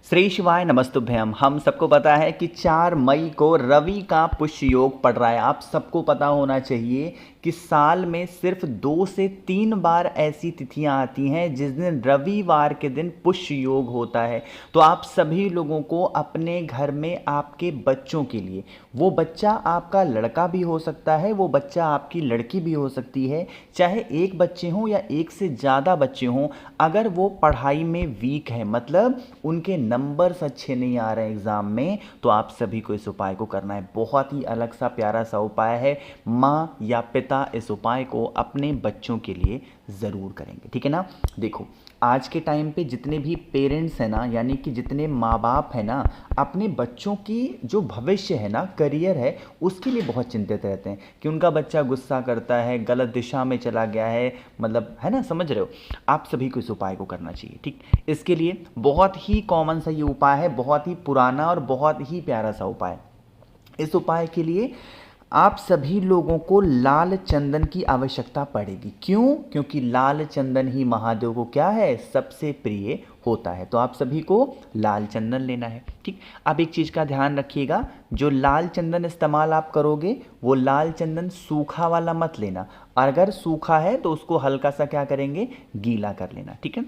श्री शिवाय नमस्तुभ्यम। हम सबको पता है कि 4 मई को रवि का पुष्य योग पड़ रहा है। आप सबको पता होना चाहिए कि साल में सिर्फ 2 से 3 बार ऐसी तिथियां आती हैं जिस दिन रविवार के दिन पुष्य योग होता है। तो आप सभी लोगों को अपने घर में आपके बच्चों के लिए, वो बच्चा आपका लड़का भी हो सकता है, वो बच्चा आपकी लड़की भी हो सकती है, चाहे एक बच्चे हों या एक से ज़्यादा बच्चे हों, अगर वो पढ़ाई में वीक है, मतलब उनके नंबर्स अच्छे नहीं आ रहे हैं एग्ज़ाम में, तो आप सभी को इस उपाय को करना है। बहुत ही अलग सा प्यारा सा उपाय है। माँ या पिता इस उपाय को अपने बच्चों के लिए ज़रूर करेंगे, ठीक है ना। देखो, आज के टाइम पे जितने भी पेरेंट्स हैं ना, यानी कि जितने माँ बाप हैं ना, अपने बच्चों की जो भविष्य है ना, करियर है, उसके लिए बहुत चिंतित रहते हैं कि उनका बच्चा गुस्सा करता है, गलत दिशा में चला गया है, मतलब है ना, समझ रहे हो। आप सभी को इस उपाय को करना चाहिए, ठीक। इसके लिए बहुत ही कॉमन सा ये उपाय है, बहुत ही पुराना और बहुत ही प्यारा सा उपाय। इस उपाय के लिए आप सभी लोगों को लाल चंदन की आवश्यकता पड़ेगी। क्यों? क्योंकि लाल चंदन ही महादेव को क्या है, सबसे प्रिय होता है। तो आप सभी को लाल चंदन लेना है, ठीक। अब एक चीज़ का ध्यान रखिएगा, जो लाल चंदन इस्तेमाल आप करोगे वो लाल चंदन सूखा वाला मत लेना। अगर सूखा है तो उसको हल्का सा क्या करेंगे, गीला कर लेना, ठीक है।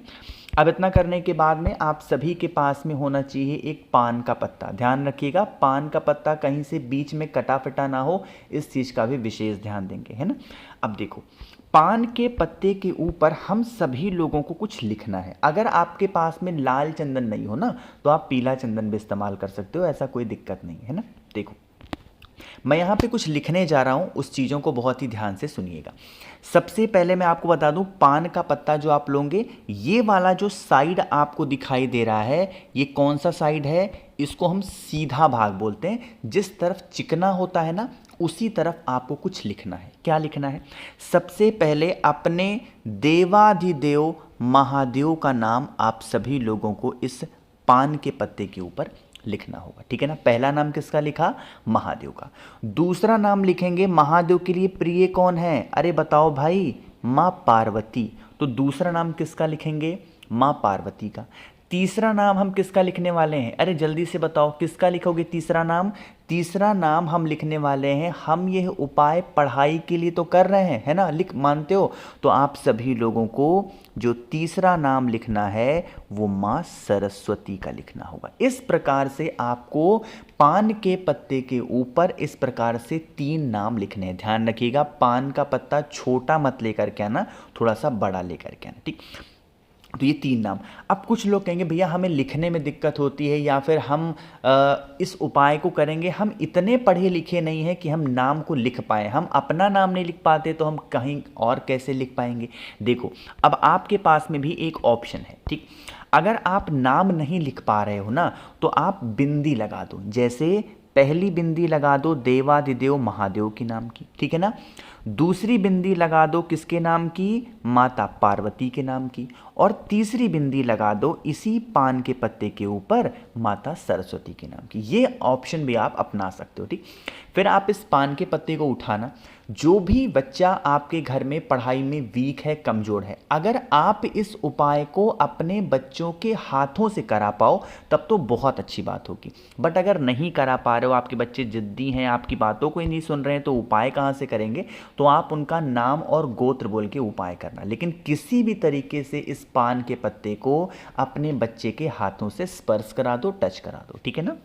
अब इतना करने के बाद में आप सभी के पास में होना चाहिए एक पान का पत्ता। ध्यान रखिएगा, पान का पत्ता कहीं से बीच में कटा फटा ना हो, इस चीज़ का भी विशेष ध्यान देंगे, है ना। अब देखो, पान के पत्ते के ऊपर हम सभी लोगों को कुछ लिखना है। अगर आपके पास में लाल चंदन नहीं हो ना, तो आप पीला चंदन भी इस्तेमाल कर सकते हो, ऐसा कोई दिक्कत नहीं है ना। देखो, मैं यहाँ पे कुछ लिखने जा रहा हूँ, उस चीज़ों को बहुत ही ध्यान से सुनिएगा। सबसे पहले मैं आपको बता दूँ, पान का पत्ता जो आप लोगे, ये वाला जो साइड आपको दिखाई दे रहा है, ये कौन सा साइड है, इसको हम सीधा भाग बोलते हैं। जिस तरफ चिकना होता है ना, उसी तरफ आपको कुछ लिखना है। क्या लिखना है? सबसे पहले अपने देवाधिदेव महादेव का नाम आप सभी लोगों को इस पान के पत्ते के ऊपर लिखना होगा, ठीक है ना। पहला नाम किसका लिखा? महादेव का। दूसरा नाम लिखेंगे, महादेव के लिए प्रिय कौन है? अरे बताओ भाई, माँ पार्वती। तो दूसरा नाम किसका लिखेंगे? माँ पार्वती का। तीसरा नाम हम किसका लिखने वाले हैं? अरे जल्दी से बताओ, किसका लिखोगे तीसरा नाम? तीसरा नाम हम लिखने वाले हैं, हम यह उपाय पढ़ाई के लिए तो कर रहे हैं, है ना, लिख मानते हो, तो आप सभी लोगों को जो तीसरा नाम लिखना है वो माँ सरस्वती का लिखना होगा। इस प्रकार से आपको पान के पत्ते के ऊपर इस प्रकार से 3 नाम लिखने हैं। ध्यान रखिएगा, पान का पत्ता छोटा मत लेकर के आना, थोड़ा सा बड़ा लेकर के आना, ठीक। तो ये 3 नाम। अब कुछ लोग कहेंगे भैया हमें लिखने में दिक्कत होती है, या फिर हम इस उपाय को करेंगे, हम इतने पढ़े लिखे नहीं हैं कि हम नाम को लिख पाए, हम अपना नाम नहीं लिख पाते तो हम कहीं और कैसे लिख पाएंगे। देखो, अब आपके पास में भी एक ऑप्शन है, ठीक। अगर आप नाम नहीं लिख पा रहे हो ना, तो आप बिंदी लगा दो। जैसे पहली बिंदी लगा दो देवाधिदेव महादेव के नाम की, ठीक है ना। दूसरी बिंदी लगा दो किसके नाम की? माता पार्वती के नाम की। और तीसरी बिंदी लगा दो इसी पान के पत्ते के ऊपर माता सरस्वती के नाम की। ये ऑप्शन भी आप अपना सकते हो, ठीक। फिर आप इस पान के पत्ते को उठाना। जो भी बच्चा आपके घर में पढ़ाई में वीक है, कमज़ोर है, अगर आप इस उपाय को अपने बच्चों के हाथों से करा पाओ तब तो बहुत अच्छी बात होगी। बट अगर नहीं करा पा रहे हो, आपके बच्चे जिद्दी हैं, आपकी बातों को ही नहीं सुन रहे हैं, तो उपाय कहाँ से करेंगे? तो आप उनका नाम और गोत्र बोल के उपाय करना, लेकिन किसी भी तरीके से इस पान के पत्ते को अपने बच्चे के हाथों से स्पर्श करा दो, टच करा दो, ठीक है ना।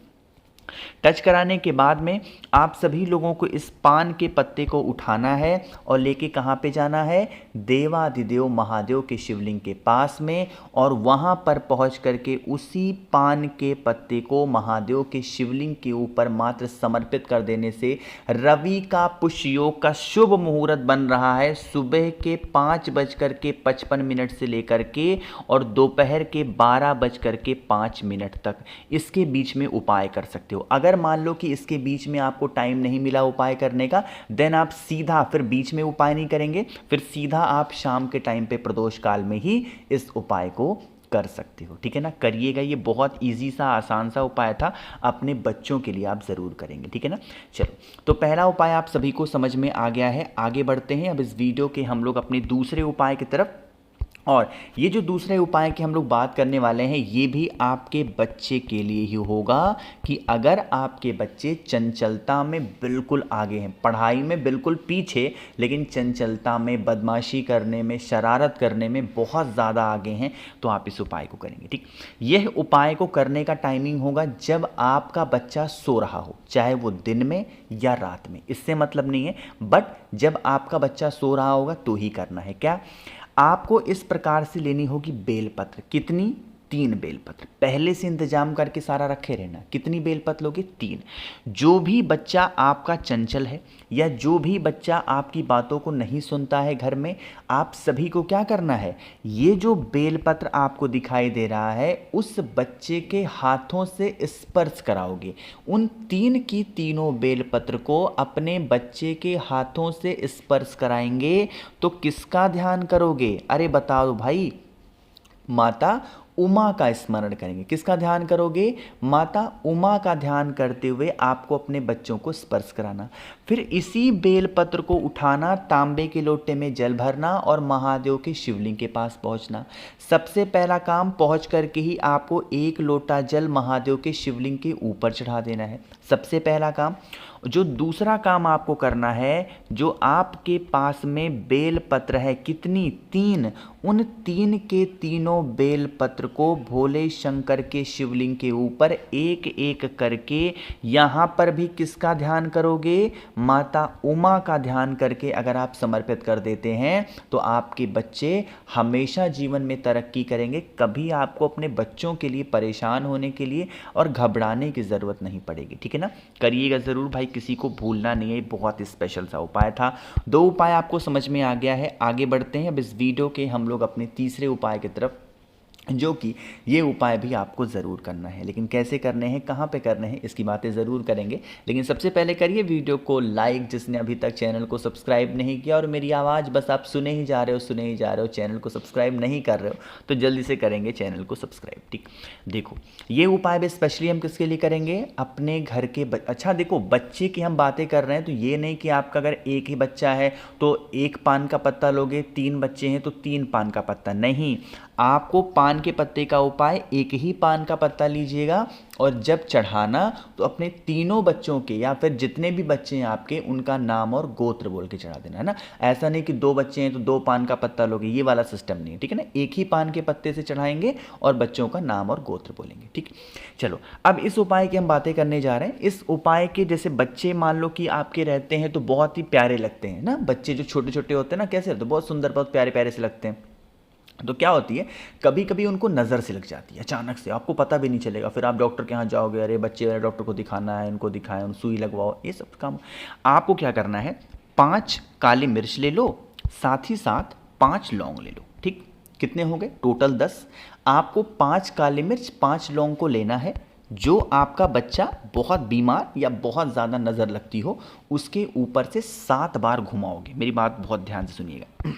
टच कराने के बाद में आप सभी लोगों को इस पान के पत्ते को उठाना है और लेके कहाँ पे जाना है? देवाधिदेव महादेव के शिवलिंग के पास में, और वहाँ पर पहुँच करके उसी पान के पत्ते को महादेव के शिवलिंग के ऊपर मात्र समर्पित कर देने से रवि का पुष्य योग का शुभ मुहूर्त बन रहा है। सुबह के 5:55 से लेकर के और दोपहर के 12:05 तक इसके बीच में उपाय कर सकते हो। अगर मान लो कि इसके बीच में आपको टाइम नहीं मिला उपाय करने का, देन आप सीधा फिर बीच में उपाय नहीं करेंगे, फिर सीधा आप शाम के टाइम पे प्रदोष काल में ही इस उपाय को कर सकते हो, ठीक है ना। करिएगा, ये बहुत इजी सा आसान सा उपाय था, अपने बच्चों के लिए आप ज़रूर करेंगे, ठीक है ना। चलो, तो पहला उपाय आप सभी को समझ में आ गया है। आगे बढ़ते हैं अब इस वीडियो के हम लोग अपने दूसरे उपाय की तरफ। और ये जो दूसरे उपाय की हम लोग बात करने वाले हैं, ये भी आपके बच्चे के लिए ही होगा कि अगर आपके बच्चे चंचलता में बिल्कुल आगे हैं, पढ़ाई में बिल्कुल पीछे, लेकिन चंचलता में, बदमाशी करने में, शरारत करने में बहुत ज़्यादा आगे हैं, तो आप इस उपाय को करेंगे। ठीक, यह उपाय को करने का टाइमिंग होगा जब आपका बच्चा सो रहा हो, चाहे वो दिन में या रात में, इससे मतलब नहीं है, बट जब आपका बच्चा सो रहा होगा तो ही करना है। क्या आपको इस प्रकार से लेनी होगी बेलपत्र, कितनी? 3 बेलपत्र पहले से इंतजाम करके सारा रखे रहना। कितनी बेलपत्र लोगे? 3। जो भी बच्चा आपका चंचल है या जो भी बच्चा आपकी बातों को नहीं सुनता है घर में, आप सभी को क्या करना है, ये जो बेलपत्र आपको दिखाई दे रहा है उस बच्चे के हाथों से स्पर्श कराओगे। उन 3 की तीनों बेलपत्र को अपने बच्चे के हाथों से स्पर्श कराएंगे तो किसका ध्यान करोगे? अरे बताओ भाई, माता उमा का स्मरण करेंगे। किसका ध्यान करोगे? माता उमा का ध्यान करते हुए आपको अपने बच्चों को स्पर्श कराना। फिर इसी बेलपत्र को उठाना, तांबे के लोटे में जल भरना और महादेव के शिवलिंग के पास पहुंचना। सबसे पहला काम, पहुंच करके ही आपको 1 लोटा जल महादेव के शिवलिंग के ऊपर चढ़ा देना है, सबसे पहला काम। जो दूसरा काम आपको करना है, जो आपके पास में बेलपत्र है, कितनी? 3, उन 3 के तीनों बेलपत्र को भोले शंकर के शिवलिंग के ऊपर एक एक करके, यहाँ पर भी किसका ध्यान करोगे? माता उमा का ध्यान करके अगर आप समर्पित कर देते हैं तो आपके बच्चे हमेशा जीवन में तरक्की करेंगे। कभी आपको अपने बच्चों के लिए परेशान होने के लिए और घबराने की ज़रूरत नहीं पड़ेगी। ठीक है ना? करिएगा ज़रूर भाई, किसी को भूलना नहीं है। बहुत ही स्पेशल सा उपाय था। 2 उपाय आपको समझ में आ गया है। आगे बढ़ते हैं अब इस वीडियो के हम लोग अपने तीसरे उपाय की तरफ, जो कि ये उपाय भी आपको ज़रूर करना है। लेकिन कैसे करने हैं, कहाँ पे करने हैं, इसकी बातें ज़रूर करेंगे। लेकिन सबसे पहले करिए वीडियो को लाइक, जिसने अभी तक चैनल को सब्सक्राइब नहीं किया और मेरी आवाज़ बस आप सुने ही जा रहे हो, चैनल को सब्सक्राइब नहीं कर रहे हो, तो जल्दी से करेंगे चैनल को सब्सक्राइब। ठीक, देखो ये उपाय भी स्पेशली हम किसके लिए करेंगे? अपने घर के अच्छा देखो, बच्चे की हम बातें कर रहे हैं तो ये नहीं कि आपका अगर एक ही बच्चा है तो 1 पान का पत्ता लोगे, 3 बच्चे हैं तो 3 पान का पत्ता नहीं। आपको पान के पत्ते का उपाय, 1 ही पान का पत्ता लीजिएगा और जब चढ़ाना तो अपने तीनों बच्चों के या फिर जितने भी बच्चे हैं आपके, उनका नाम और गोत्र बोल के चढ़ा देना है ना। ऐसा नहीं कि 2 बच्चे हैं तो 2 पान का पत्ता लोगे, ये वाला सिस्टम नहीं है। ठीक है ना? 1 ही पान के पत्ते से चढ़ाएंगे और बच्चों का नाम और गोत्र बोलेंगे। ठीक, चलो अब इस उपाय की हम बातें करने जा रहे हैं। इस उपाय के जैसे बच्चे मान लो कि आपके रहते हैं तो बहुत ही प्यारे लगते हैं ना। बच्चे जो छोटे छोटे होते हैं ना, कैसे रहते हैं? बहुत सुंदर, बहुत प्यारे प्यारे से लगते हैं। तो क्या होती है, कभी कभी उनको नज़र से लग जाती है अचानक से, आपको पता भी नहीं चलेगा। फिर आप डॉक्टर के यहाँ जाओगे, अरे बच्चे वाले डॉक्टर को दिखाना है, इनको दिखाएं, उन सुई लगवाओ, ये सब काम। आपको क्या करना है, 5 काली मिर्च ले लो, साथ ही साथ 5 लौंग ले लो। ठीक, कितने हो गए? टोटल 10। आपको 5 काली मिर्च, 5 लौंग को लेना है। जो आपका बच्चा बहुत बीमार या बहुत ज़्यादा नज़र लगती हो, उसके ऊपर से 7 बार घुमाओगे। मेरी बात बहुत ध्यान से सुनिएगा।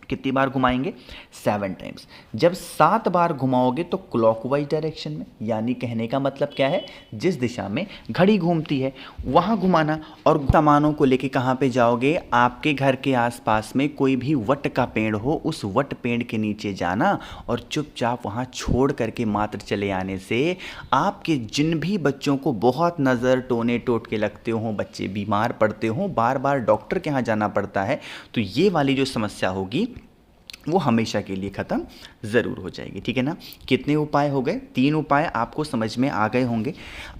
कितनी बार घुमाएंगे? 7 टाइम्स। जब 7 बार घुमाओगे तो क्लॉकवाइज डायरेक्शन में, यानी कहने का मतलब क्या है, जिस दिशा में घड़ी घूमती है वहाँ घुमाना। और सामानों को लेके कहाँ पे जाओगे? आपके घर के आसपास में कोई भी वट का पेड़ हो, उस वट पेड़ के नीचे जाना और चुपचाप वहाँ छोड़ करके मात्र चले आने से आपके जिन भी बच्चों को बहुत नज़र टोने टोट के लगते हों, बच्चे बीमार पड़ते हों, बार बार डॉक्टर के यहाँ जाना पड़ता है, तो ये वाली जो समस्या होगी वो हमेशा के लिए ख़त्म ज़रूर हो जाएगी। ठीक है ना? कितने उपाय हो गए? 3 उपाय आपको समझ में आ गए होंगे।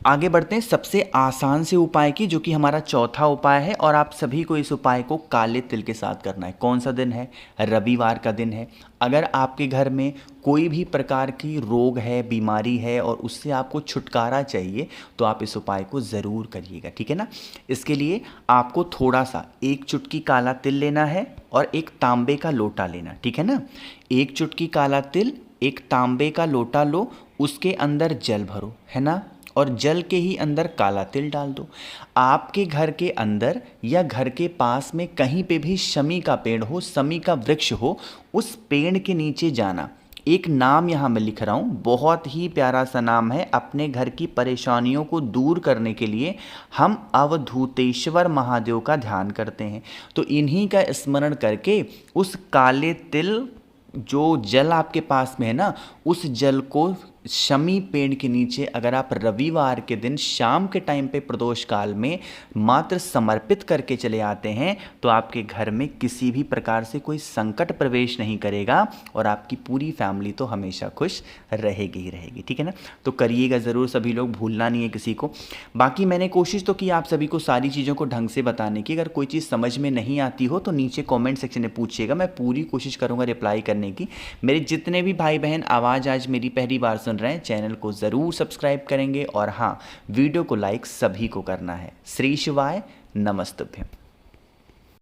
आगे बढ़ते हैं सबसे आसान से उपाय की, जो कि हमारा चौथा उपाय है और आप सभी को इस उपाय को काले तिल के साथ करना है। कौन सा दिन है? रविवार का दिन है। अगर आपके घर में कोई भी प्रकार की रोग है, बीमारी है और उससे आपको छुटकारा चाहिए तो आप इस उपाय को ज़रूर करिएगा। ठीक है ना? इसके लिए आपको थोड़ा सा 1 चुटकी काला तिल लेना है और 1 तांबे का लोटा लेना। ठीक है ना? 1 चुटकी काला तिल, 1 तांबे का लोटा लो, उसके अंदर जल भरो, है ना, और जल के ही अंदर काला तिल डाल दो। आपके घर के अंदर या घर के पास में कहीं पे भी शमी का पेड़ हो, शमी का वृक्ष हो, उस पेड़ के नीचे जाना। एक नाम यहाँ मैं लिख रहा हूँ, बहुत ही प्यारा सा नाम है। अपने घर की परेशानियों को दूर करने के लिए हम अवधूतेश्वर महादेव का ध्यान करते हैं। तो इन्हीं का स्मरण करके उस काले तिल जो जल आपके पास में है ना, उस जल को शमी पेड़ के नीचे अगर आप रविवार के दिन शाम के टाइम पे प्रदोष काल में मात्र समर्पित करके चले आते हैं तो आपके घर में किसी भी प्रकार से कोई संकट प्रवेश नहीं करेगा और आपकी पूरी फैमिली तो हमेशा खुश रहेगी ही रहेगी। ठीक है ना, तो करिएगा ज़रूर सभी लोग, भूलना नहीं है किसी को। बाकी मैंने कोशिश तो की आप सभी को सारी चीज़ों को ढंग से बताने की। अगर कोई चीज़ समझ में नहीं आती हो तो नीचे कॉमेंट सेक्शन में पूछिएगा, मैं पूरी कोशिश करूँगा रिप्लाई करने की। मेरे जितने भी भाई बहन आवाज़ आज मेरी पहली बार सुन रहे हैं, चैनल को ज़रूर सब्सक्राइब करेंगे और हाँ, वीडियो को लाइक सभी को करना है। श्री शिवाय, नमस्तुभ्यम।